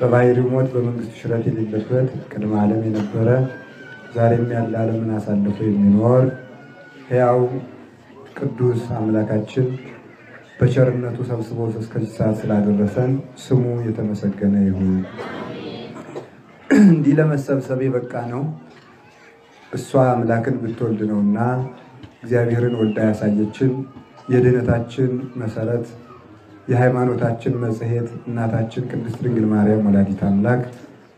በባህሪ ሞት በመንግስት ሽረት የሌለበት ቅድመ ዓለም የነበረ ዛሬም ያለ ዓለምን አሳልፎ የሚኖር ሕያው ቅዱስ አምላካችን በቸርነቱ ሰብስቦ እስከዚህ ሰዓት ስላደረሰን ስሙ የተመሰገነ ይሁን። እንዲህ ለመሰብሰብ የበቃ ነው እሷ አምላክን ብትወልድ ነውና እግዚአብሔርን ወልዳ ያሳየችን የድኅነታችን መሰረት የሃይማኖታችን መጽሔት እናታችን ቅድስት ድንግል ማርያም ወላዲተ አምላክ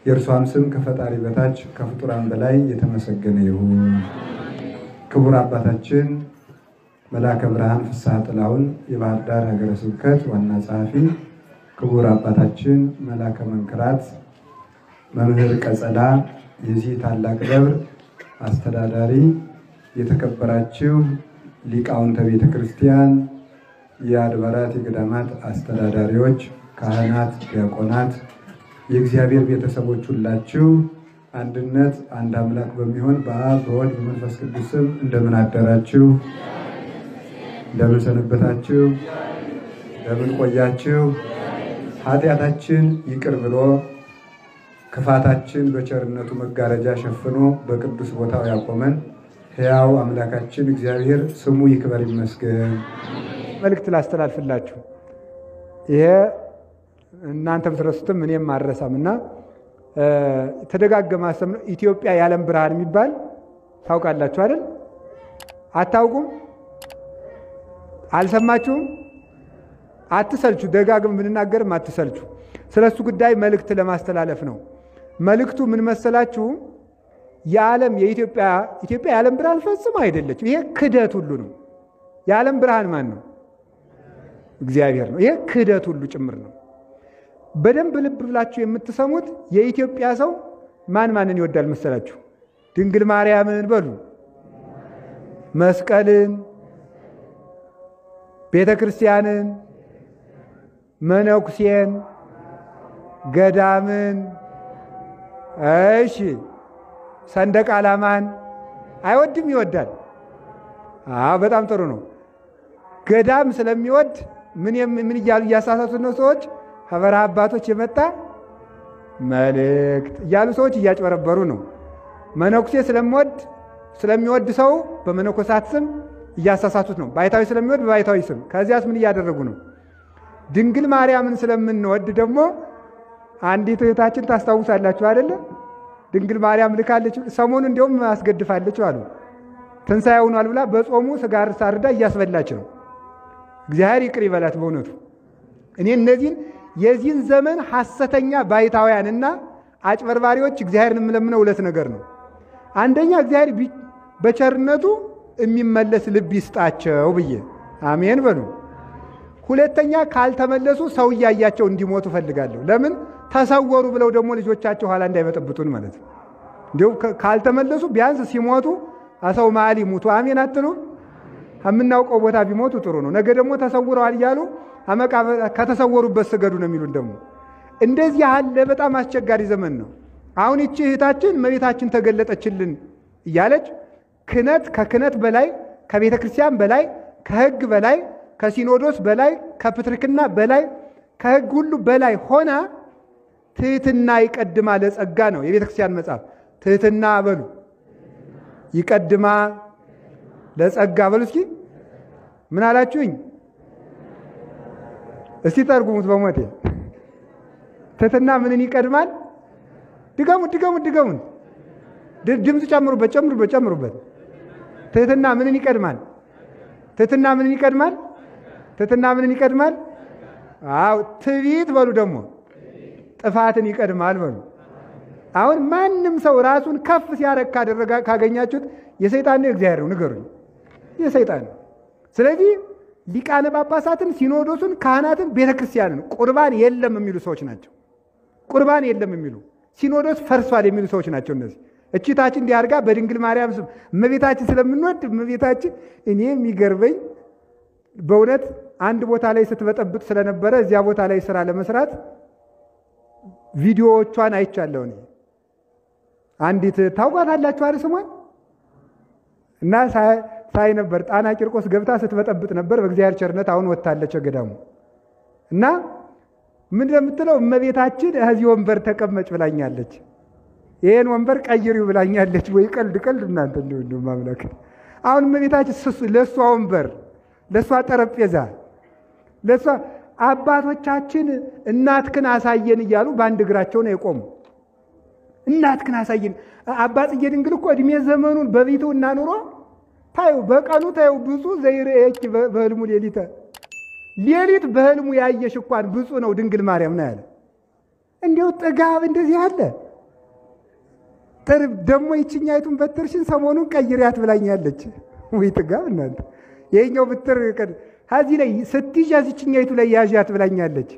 የእርሷም ስም ከፈጣሪ በታች ከፍጡራን በላይ የተመሰገነ ይሁን። ክቡር አባታችን መልአከ ብርሃን ፍስሐ ጥላሁን የባህር ዳር ሀገረ ስብከት ዋና ጸሐፊ፣ ክቡር አባታችን መልአከ መንክራት መምህር ቀጸላ የዚህ ታላቅ ደብር አስተዳዳሪ፣ የተከበራችሁ ሊቃውንተ ቤተ ክርስቲያን፣ የአድባራት የገዳማት አስተዳዳሪዎች፣ ካህናት፣ ዲያቆናት፣ የእግዚአብሔር ቤተሰቦች ሁላችሁ አንድነት አንድ አምላክ በሚሆን በአብ በወልድ በመንፈስ ቅዱስ ስም እንደምን አደራችሁ? እንደምን ሰነበታችሁ? እንደምን ቆያችሁ? ኃጢአታችን ይቅር ብሎ ክፋታችን በቸርነቱ መጋረጃ ሸፍኖ በቅዱስ ቦታው ያቆመን ሕያው አምላካችን እግዚአብሔር ስሙ ይክበር ይመስገን። መልእክት ላስተላልፍላችሁ። ይሄ እናንተ ብትረሱትም እኔም አልረሳምና ተደጋገመ አስተምሮ ኢትዮጵያ የዓለም ብርሃን የሚባል ታውቃላችሁ አይደል? አታውቁም? አልሰማችሁም? አትሰልቹ። ደጋግም ብንናገርም አትሰልቹ። ስለሱ ጉዳይ መልእክት ለማስተላለፍ ነው። መልእክቱ ምን መሰላችሁ? የዓለም የኢትዮጵያ የዓለም ብርሃን ፈጽሞ አይደለችም። ይሄ ክደት ሁሉ ነው። የዓለም ብርሃን ማን ነው? እግዚአብሔር ነው። ይሄ ክደት ሁሉ ጭምር ነው። በደንብ ልብ ብላችሁ የምትሰሙት የኢትዮጵያ ሰው ማንን ይወዳል መሰላችሁ? ድንግል ማርያምን በሉ፣ መስቀልን፣ ቤተ ክርስቲያንን፣ መነኩሴን፣ ገዳምን፣ እሺ ሰንደቅ ዓላማን አይወድም? ይወዳል። በጣም ጥሩ ነው። ገዳም ስለሚወድ ምን እያሉ እያሳሳቱት ነው ሰዎች? ከበረሃ አባቶች የመጣ መልእክት እያሉ ሰዎች እያጭበረበሩ ነው። መነኩሴ ስለሚወድ ሰው በመነኮሳት ስም እያሳሳቱት ነው። ባይታዊ ስለሚወድ በባይታዊ ስም። ከዚያስ ምን እያደረጉ ነው? ድንግል ማርያምን ስለምንወድ ደግሞ አንዲት እህታችን ታስታውሳላችሁ አይደለ? ድንግል ማርያም ልካለች። ሰሞኑን እንዲያውም አስገድፋለች አሉ። ትንሣኤ ሆኗል ብላ በጾሙ ስጋ ሳርዳ እያስበላች ነው። እግዚአብሔር ይቅር ይበላት በእውነቱ። እኔ እነዚህን የዚህን ዘመን ሐሰተኛ ባይታውያንና አጭበርባሪዎች እግዚአብሔርን የምለምነው ሁለት ነገር ነው። አንደኛ እግዚአብሔር በቸርነቱ የሚመለስ ልብ ይስጣቸው ብዬ አሜን በሉ። ሁለተኛ ካልተመለሱ ሰው እያያቸው እንዲሞቱ ፈልጋለሁ። ለምን ተሰወሩ ብለው ደግሞ ልጆቻቸው ኋላ እንዳይመጠብጡን ማለት ነው። እንዲሁ ካልተመለሱ ቢያንስ ሲሞቱ አሰው ማሊ ሙቱ አሜን አትሉ? የምናውቀው ቦታ ቢሞቱ ጥሩ ነው። ነገ ደግሞ ተሰውረዋል እያሉ ከተሰወሩበት ስገዱ ነው የሚሉን። ደግሞ እንደዚህ ያለ በጣም አስቸጋሪ ዘመን ነው። አሁን እቺ እህታችን እመቤታችን ተገለጠችልን እያለች ክህነት ከክህነት በላይ ከቤተ ክርስቲያን በላይ ከሕግ በላይ ከሲኖዶስ በላይ ከፕትርክና በላይ ከሕግ ሁሉ በላይ ሆና ትህትና ይቀድማ ለጸጋ ነው የቤተ ክርስቲያን መጽሐፍ። ትህትና በሉ ይቀድማ ለጸጋ በሉ። እስኪ ምን አላችሁኝ? እስቲ ተርጉሙት በሞቴ። ትህትና ምንን ይቀድማል? ድገሙት። ድምፅ ጨምሩበት። ትህትና ምንን ይቀድማል? ትህትና ምንን ይቀድማል? ትዕቢት በሉ ደግሞ ጥፋትን ይቀድማል በሉ። አሁን ማንም ሰው ራሱን ከፍ ሲያረግ ካገኛችሁት የሰይጣን ነው እግዚአብሔር ነው? ንገሩኝ። የሰይጣን ነው። ስለዚህ ሊቃነ ጳጳሳትን፣ ሲኖዶሱን፣ ካህናትን፣ ቤተክርስቲያንን ቁርባን የለም የሚሉ ሰዎች ናቸው። ቁርባን የለም የሚሉ ሲኖዶስ ፈርሷል የሚሉ ሰዎች ናቸው እነዚህ። እቺታችን እንዲህ አድርጋ በድንግል ማርያም ስም እመቤታችን ስለምንወድ እመቤታችን እኔ የሚገርበኝ በእውነት አንድ ቦታ ላይ ስትበጠብጥ ስለነበረ እዚያ ቦታ ላይ ስራ ለመስራት ቪዲዮዎቿን አይቻለሁ እኔ። አንዲት ታውቋታላችሁ አይደል ስሟን? እና ሳይ ነበር ጣና ቂርቆስ ገብታ ስትበጠብጥ ነበር። በእግዚአብሔር ቸርነት አሁን ወጣለች ገዳሙ። እና ምን እንደምትለው እመቤታችን እዚህ ወንበር ተቀመጭ ብላኛለች፣ ይሄን ወንበር ቀይሪው ብላኛለች። ወይ ቀልድ እናንተ እንደው ማምላክ። አሁን እመቤታችን ለሷ ወንበር፣ ለሷ ጠረጴዛ፣ ለሷ አባቶቻችን እናትክን አሳየን እያሉ በአንድ እግራቸው ነው የቆሙ። እናትክን አሳየን። አባ ጽጌ ድንግል እኮ እድሜ ዘመኑን በቤቱ እና ኑሮ ታዩ በቀኑ ታዩ ብዙ ዘይርኤኪ በህልሙ ሌሊት በህልሙ ያየሽ እንኳን ብዙ ነው ድንግል ማርያም ነው ያለ። እንዴው ጥጋብ እንደዚህ አለ። ደግሞ ይችኛይቱን በትርሽን ሰሞኑን ቀይሪያት ብላኛለች። ወይ ጥጋብ እናንተ! የኛው ብትር ከዚህ ላይ ስትይዥ ያዚችኛይቱ ላይ ያዣት ብላኛለች።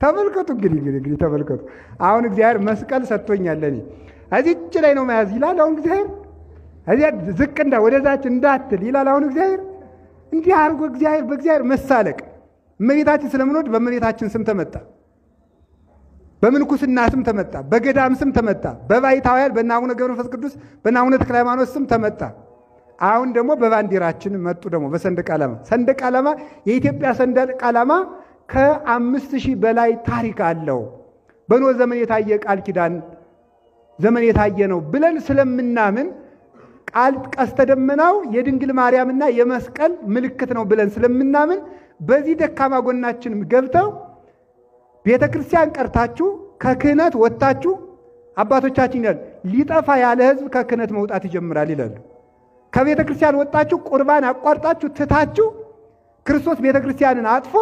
ተመልከቱ እንግዲህ ተመልከቱ። አሁን እግዚአብሔር መስቀል ሰጥቶኛል እኔ እዚች ላይ ነው መያዝ ይላል። አሁን እግዚአብሔር እዚያ ዝቅ ወደዛች እንዳትል ይላል። አሁን እግዚአብሔር እንዲህ አድርጎ እግዚአብሔር በእግዚአብሔር መሳለቅ። እመቤታችን ስለምንወድ በእመቤታችን ስም ተመጣ፣ በምንኩስና ስም ተመጣ፣ በገዳም ስም ተመጣ፣ በባይታውያን በእነ አቡነ ገብረ መንፈስ ቅዱስ በእነ አቡነ ተክለ ሃይማኖት ስም ተመጣ። አሁን ደግሞ በባንዲራችን መጡ። ደግሞ በሰንደቅ ዓላማ ሰንደቅ ዓላማ የኢትዮጵያ ሰንደቅ ዓላማ ከ5000 በላይ ታሪክ አለው። በኖህ ዘመን የታየ ቃል ኪዳን ዘመን የታየ ነው ብለን ስለምናምን ቃል ቀስተ ደመናው የድንግል ማርያምና የመስቀል ምልክት ነው ብለን ስለምናምን በዚህ ደካማ ጎናችን ገብተው ቤተክርስቲያን ቀርታችሁ ከክህነት ወጣችሁ አባቶቻችን ይላል ሊጠፋ ያለ ሕዝብ ከክህነት መውጣት ይጀምራል ይላሉ። ከቤተክርስቲያን ወጣችሁ ቁርባን አቋርጣችሁ ትታችሁ ክርስቶስ ቤተክርስቲያንን አጥፎ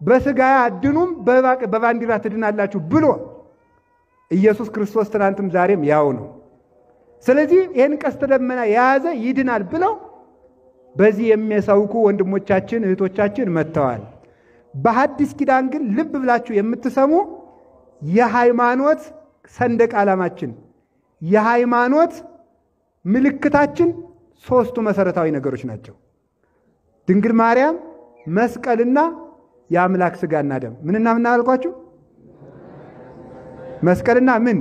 በስጋ አድኑም በባንዲራ ትድናላችሁ ብሎ ኢየሱስ ክርስቶስ ትናንትም ዛሬም ያው ነው። ስለዚህ ይህን ቀስተ ደመና የያዘ ይድናል ብለው በዚህ የሚያሳውቁ ወንድሞቻችን እህቶቻችን መጥተዋል። በሐዲስ ኪዳን ግን ልብ ብላችሁ የምትሰሙ የሃይማኖት ሰንደቅ ዓላማችን የሃይማኖት ምልክታችን ሶስቱ መሰረታዊ ነገሮች ናቸው። ድንግል ማርያም፣ መስቀልና የአምላክ ስጋና ደም። ምንና ምን አልኳችሁ? መስቀልና ምን?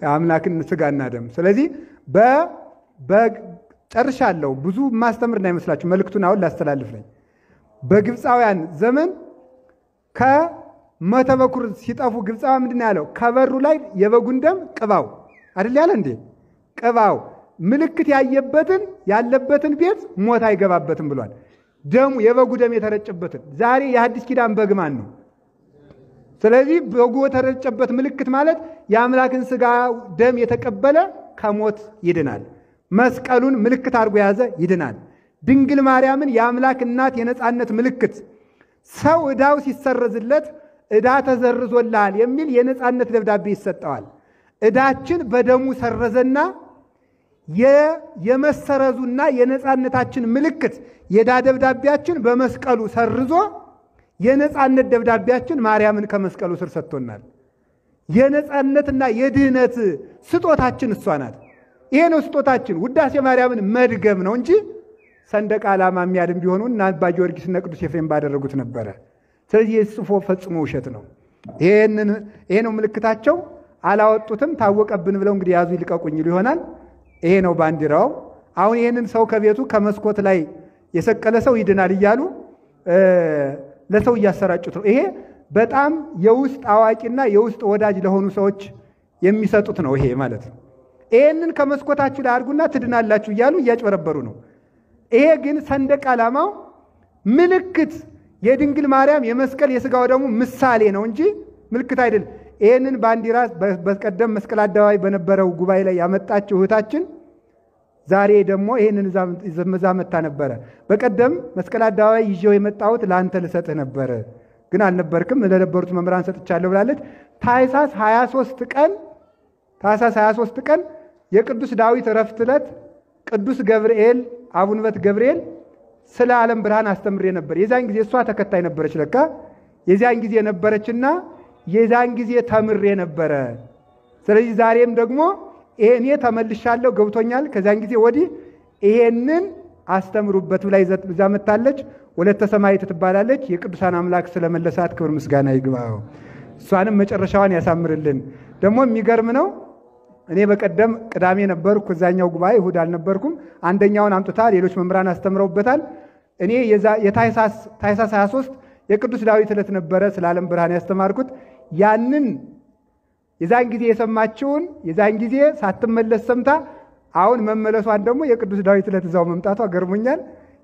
የአምላክን ስጋና ደም። ስለዚህ በጨርሻለሁ። ብዙ ማስተምር እንዳይመስላችሁ መልእክቱን አሁን ላስተላልፍ ነኝ። በግብፃውያን ዘመን ከመቶ በኩር ሲጠፉ ግብፃውያን ምንድን ያለው? ከበሩ ላይ የበጉን ደም ቅባው አይደል ያለ እንዴ? ቅባው ምልክት ያለበትን ቤት ሞት አይገባበትም ብሏል። ደሙ የበጉ ደም የተረጨበትን። ዛሬ የሐዲስ ኪዳን በግ ማን ነው? ስለዚህ በጉ የተረጨበት ምልክት ማለት የአምላክን ስጋ ደም የተቀበለ ከሞት ይድናል። መስቀሉን ምልክት አድርጎ የያዘ ይድናል። ድንግል ማርያምን የአምላክ እናት የነጻነት ምልክት፣ ሰው ዕዳው ሲሰረዝለት ዕዳ ተዘርዞልሃል የሚል የነጻነት ደብዳቤ ይሰጠዋል። ዕዳችን በደሙ ሰረዘና የመሰረዙና የነጻነታችን ምልክት የዕዳ ደብዳቤያችን በመስቀሉ ሰርዞ የነጻነት ደብዳቤያችን ማርያምን ከመስቀሉ ስር ሰጥቶናል። የነጻነትና የድህነት ስጦታችን እሷ ናት። ይሄ ነው ስጦታችን። ውዳሴ ማርያምን መድገም ነው እንጂ ሰንደቅ ዓላማ የሚያድን ቢሆኑ እና አባ ጊዮርጊስና ቅዱስ ኤፍሬም ባደረጉት ነበረ። ስለዚህ የጽፎ ፈጽሞ ውሸት ነው። ይሄ ነው ምልክታቸው። አላወጡትም። ታወቀብን ብለው እንግዲህ ያዙ ይልቀቁኝ ይሆናል። ይሄ ነው ባንዲራው። አሁን ይሄንን ሰው ከቤቱ ከመስኮት ላይ የሰቀለ ሰው ይድናል እያሉ ለሰው እያሰራጩት ነው። ይሄ በጣም የውስጥ አዋቂና የውስጥ ወዳጅ ለሆኑ ሰዎች የሚሰጡት ነው። ይሄ ማለት ነው። ይሄንን ከመስኮታችሁ ላይ አድርጉና ትድናላችሁ እያሉ እያጭበረበሩ ነው። ይሄ ግን ሰንደቅ ዓላማው ምልክት የድንግል ማርያም የመስቀል የሥጋው ደግሞ ምሳሌ ነው እንጂ ምልክት አይደለም። ይሄንን ባንዲራ በቀደም መስቀል አደባባይ በነበረው ጉባኤ ላይ ያመጣችው እህታችን ዛሬ ደግሞ ይሄንን ዘመዛ መታ ነበረ። በቀደም መስቀል አደባባይ ይዤው የመጣሁት ለአንተ ልሰጥህ ነበር ግን አልነበርክም፣ ለነበሩት መምህራን ሰጥቻለሁ ብላለች። ታኅሳስ 23 ቀን የቅዱስ ዳዊት ዕረፍት ዕለት ቅዱስ ገብርኤል አቡነ በት ገብርኤል ስለ ዓለም ብርሃን አስተምሬ ነበር። የዛን ጊዜ እሷ ተከታይ ነበረች ለካ የዛን ጊዜ ነበረችና የዛን ጊዜ ተምሬ ነበረ። ስለዚህ ዛሬም ደግሞ እኔ ተመልሻለሁ ገብቶኛል። ከዛን ጊዜ ወዲህ ይሄንን አስተምሩበት ብላ ይዛ መጣለች። ወለተ ሰማዕት ትባላለች። የቅዱሳን አምላክ ስለመለሳት ክብር ምስጋና ይግባው። እሷንም መጨረሻዋን ያሳምርልን። ደግሞ የሚገርም ነው። እኔ በቀደም ቅዳሜ ነበርኩ እዛኛው ጉባኤ እሁድ አልነበርኩም። አንደኛውን አምጥታ ሌሎች መምህራን አስተምረውበታል። እኔ የታኅሳስ 23 የቅዱስ ዳዊት ዕለት ነበረ ስለ ዓለም ብርሃን ያስተማርኩት። ያንን የዛን ጊዜ የሰማችውን የዛን ጊዜ ሳትመለስ ሰምታ አሁን መመለሷን ደግሞ የቅዱስ ዳዊት ዕለት እዛው መምጣቷ ገርሞኛል።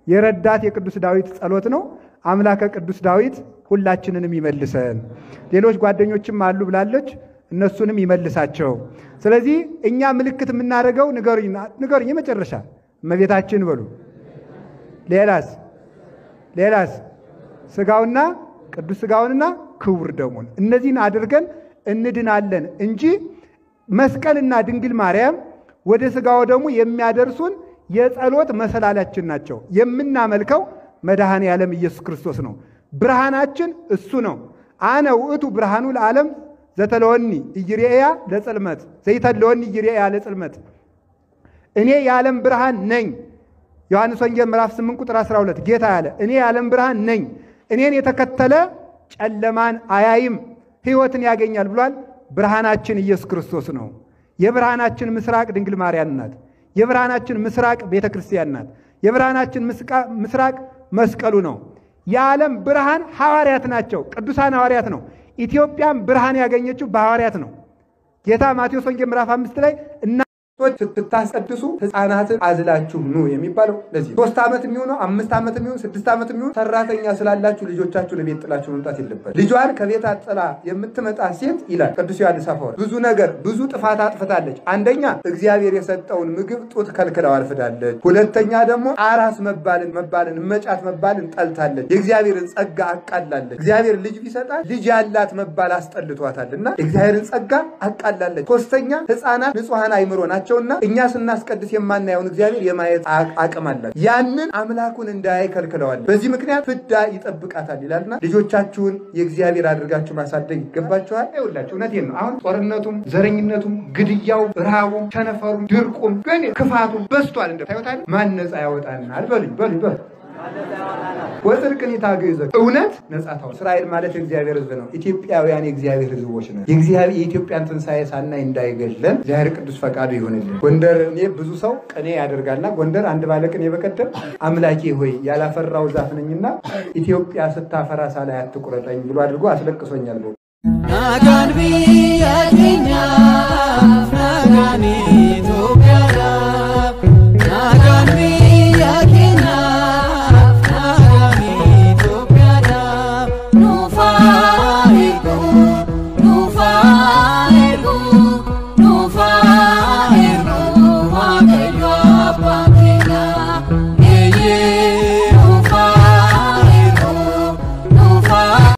የረዳት የቅዱስ ዳዊት ጸሎት ነው። አምላከ ቅዱስ ዳዊት ሁላችንንም ይመልሰን። ሌሎች ጓደኞችም አሉ ብላለች፣ እነሱንም ይመልሳቸው። ስለዚህ እኛ ምልክት የምናደርገው ንገሩኝ የመጨረሻ እመቤታችን በሉ። ሌላስ ስጋውና ቅዱስ ስጋውንና ክቡር ደሙን እነዚህን አድርገን እንድናለን እንጂ መስቀልና ድንግል ማርያም ወደ ስጋው ደግሞ የሚያደርሱን የጸሎት መሰላላችን ናቸው። የምናመልከው መድኃኔ ዓለም ኢየሱስ ክርስቶስ ነው። ብርሃናችን እሱ ነው። አነ ውእቱ ብርሃኑ ለዓለም ዘተለወኒ ኢይሬያ ለጽልመት ዘይተለወኒ ኢይሬያ ለጽልመት። እኔ የዓለም ብርሃን ነኝ። ዮሐንስ ወንጌል ምዕራፍ 8 ቁጥር 12 ጌታ ያለ እኔ የዓለም ብርሃን ነኝ፣ እኔን የተከተለ ጨለማን አያይም ሕይወትን ያገኛል ብሏል። ብርሃናችን ኢየሱስ ክርስቶስ ነው። የብርሃናችን ምስራቅ ድንግል ማርያም ናት። የብርሃናችን ምስራቅ ቤተ ክርስቲያን ናት። የብርሃናችን ምስራቅ መስቀሉ ነው። የዓለም ብርሃን ሐዋርያት ናቸው፣ ቅዱሳን ሐዋርያት ነው። ኢትዮጵያም ብርሃን ያገኘችው በሐዋርያት ነው። ጌታ ማቴዎስ ወንጌል ምዕራፍ 5 ላይ እናቶች ስትታስቀድሱ ሕፃናትን አዝላችሁ ኑ የሚባለው ለዚህ 3 ዓመት የሚሆን 5 ዓመት የሚሆን 6 ዓመት የሚሆን ሰራተኛ ስላላችሁ ልጆቻችሁን ቤት ጥላችሁ መምጣት የለበትም። ልጇን ከቤት አጥላ የምትመጣ ሴት ይላል ቅዱስ ዮሐንስ አፈወርቅ ብዙ ነገር ብዙ ጥፋት አጥፍታለች። አንደኛ እግዚአብሔር የሰጠውን ምግብ ጡት ከልክለው አርፍዳለች። ሁለተኛ ደግሞ አራስ መባልን መጫት መባልን ጠልታለች። የእግዚአብሔርን ጸጋ አቃላለች። እግዚአብሔር ልጅ ቢሰጣት ልጅ ያላት መባል አስጠልቷታልና እግዚአብሔርን ጸጋ አቃላለች። ሶስተኛ ሕፃናት ንጹሃን አይምሮ ናቸውና እኛ ስናስቀድስ የማናየውን እግዚአብሔር የማየት አቅም አላቸው። ያንን አምላኩን እንዳያይ ከልክለዋል። በዚህ ምክንያት ፍዳ ይጠብቃታል ይላልና ልጆቻችሁን የእግዚአብሔር አድርጋችሁ ማሳደግ ይገባችኋል። ይኸውላችሁ እውነቴን ነው። አሁን ጦርነቱም ዘረኝነቱም ግድያው ረሃቡም ቸነፈሩም ድርቁም ግን ክፋቱም በስቷል። እንደታዩታል ማን ነፃ ያወጣናል? በሉኝ ወጽድቅን ይታገዘ እውነት ነፃታው እስራኤል ማለት የእግዚአብሔር ሕዝብ ነው። ኢትዮጵያውያን የእግዚአብሔር ሕዝቦች ነን። የኢትዮጵያን ትንሣኤ ሳናይ እንዳይገድለን እግዚአብሔር ቅዱስ ፈቃዱ ይሁንልን። ጎንደር እኔ ብዙ ሰው ቅኔ ያደርጋልና ጎንደር አንድ ባለቅኔ በቀደም አምላኬ ሆይ ያላፈራው ዛፍ ነኝና ኢትዮጵያ ስታፈራ ሳላይ አትቁረጠኝ ብሎ አድርጎ አስለቅሶኛል።